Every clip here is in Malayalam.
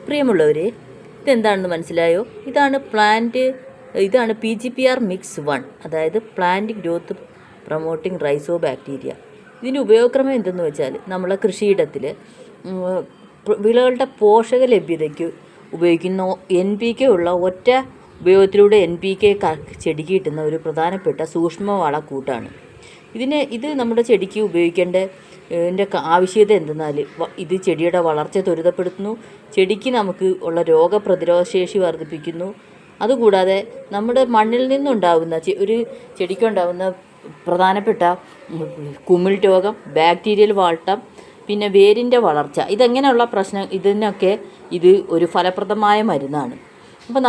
പ്രിയമുള്ളവരെ, ഇതെന്താണെന്ന് മനസ്സിലായോ? ഇതാണ് PGPR മിക്സ് 1, അതായത് പ്ലാന്റ് ഗ്രോത്ത് പ്രൊമോട്ടിംഗ് റൈസോ ബാക്ടീരിയ. ഇതിൻ്റെ ഉപയോഗക്രമം എന്തെന്ന് വെച്ചാൽ, നമ്മളെ കൃഷിയിടത്തിൽ വിളകളുടെ പോഷക ലഭ്യതയ്ക്ക് ഉപയോഗിക്കുന്ന NPK ഉള്ള ഒറ്റ ഉപയോഗത്തിലൂടെ NPK ചെടിക്ക് കിട്ടുന്ന ഒരു പ്രധാനപ്പെട്ട സൂക്ഷ്മവളക്കൂട്ടാണ്. ഇത് നമ്മുടെ ചെടിക്ക് ഉപയോഗിക്കേണ്ട ആവശ്യകത എന്തെന്നാൽ, ഇത് ചെടിയുടെ വളർച്ച ത്വരിതപ്പെടുത്തുന്നു, ചെടിക്ക് നമുക്ക് ഉള്ള രോഗപ്രതിരോധ ശേഷി വർദ്ധിപ്പിക്കുന്നു. അതുകൂടാതെ നമ്മുടെ മണ്ണിൽ നിന്നുണ്ടാകുന്ന ഒരു ചെടിക്കുണ്ടാകുന്ന പ്രധാനപ്പെട്ട കുമിൾ രോഗം, ബാക്ടീരിയൽ വാട്ടം, പിന്നെ വേരിൻ്റെ വളർച്ച, ഇതെങ്ങനെയുള്ള ഇതിനൊക്കെ ഇത് ഒരു ഫലപ്രദമായ മരുന്നാണ്. അപ്പോൾ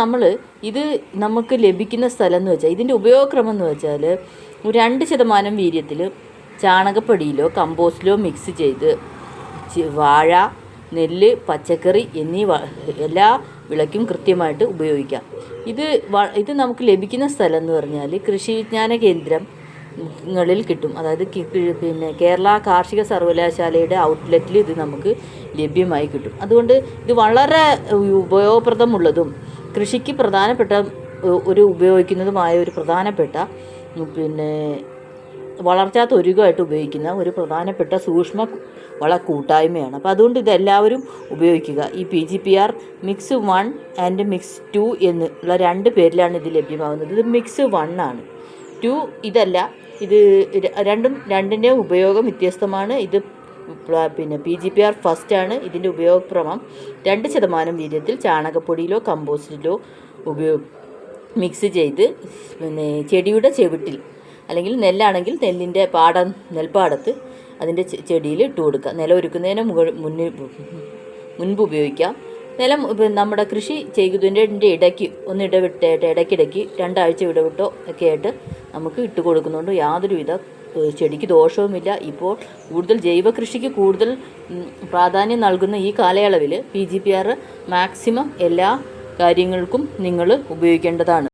നമുക്ക് ലഭിക്കുന്ന സ്ഥലം എന്ന് വെച്ചാൽ, ഇതിൻ്റെ ഉപയോഗക്രമം എന്ന് വെച്ചാൽ 2% വീര്യത്തിൽ ചാണകപ്പൊടിയിലോ കമ്പോസ്റ്റിലോ മിക്സ് ചെയ്ത് വാഴ, നെല്ല്, പച്ചക്കറി എന്നീ എല്ലാ വിളയ്ക്കും കൃത്യമായിട്ട് ഉപയോഗിക്കാം. ഇത് നമുക്ക് ലഭിക്കുന്ന സ്ഥലം എന്ന് പറഞ്ഞാൽ കൃഷി വിജ്ഞാന കേന്ദ്രങ്ങളിൽ കിട്ടും. അതായത് കേരള കാർഷിക സർവകലാശാലയുടെ ഔട്ട്ലെറ്റിൽ ഇത് നമുക്ക് ലഭ്യമായി കിട്ടും. അതുകൊണ്ട് ഇത് വളരെ ഉപയോഗപ്രദമുള്ളതും കൃഷിക്ക് പ്രധാനപ്പെട്ട ഉപയോഗിക്കുന്നതുമായ ഒരു പ്രധാനപ്പെട്ട വളർച്ചാ ത്വരിതമായിട്ട് ഉപയോഗിക്കുന്ന ഒരു പ്രധാനപ്പെട്ട സൂക്ഷ്മ വളക്കൂട്ടായ്മയാണ്. അപ്പോൾ അതുകൊണ്ട് ഇതെല്ലാവരും ഉപയോഗിക്കുക. ഈ PGPR മിക്സ് 1 ആൻഡ് മിക്സ് 2 എന്നുള്ള 2 പേരിലാണ് ഇത് ലഭ്യമാകുന്നത്. ഇത് മിക്സ് 1 ആണ്. 2 ഇതല്ല. ഇത് രണ്ടിൻ്റെയും ഉപയോഗം വ്യത്യസ്തമാണ്. ഇത് PGPR ഫസ്റ്റ് ആണ്. ഇതിൻ്റെ ഉപയോഗക്രമം 2% വീര്യത്തിൽ ചാണകപ്പൊടിയിലോ കമ്പോസ്റ്റിലോ മിക്സ് ചെയ്ത് ചെടിയുടെ ചെവിട്ടിൽ, അല്ലെങ്കിൽ നെല്ലാണെങ്കിൽ നെല്ലിൻ്റെ നെൽപ്പാടത്ത് അതിൻ്റെ ചെടിയിൽ ഇട്ട് കൊടുക്കുക. നിലം ഒരുക്കുന്നതിന് മുൻപ് ഉപയോഗിക്കാം. നമ്മുടെ കൃഷി ചെയ്യുന്നതിൻ്റെ ഇടയ്ക്ക് ഇടയ്ക്കിടയ്ക്ക് 2 ആഴ്ച ഇടവിട്ടോ ഒക്കെ ആയിട്ട് നമുക്ക് ഇട്ട് കൊടുക്കുന്നുണ്ട്. യാതൊരുവിധ ചെടിക്ക് ദോഷവുമില്ല. ഇപ്പോൾ കൂടുതൽ ജൈവ കൃഷിക്ക് കൂടുതൽ പ്രാധാന്യം നൽകുന്ന ഈ കാലയളവിൽ PGPR മാക്സിമം എല്ലാ കാര്യങ്ങൾക്കും നിങ്ങൾ ഉപയോഗിക്കേണ്ടതാണ്.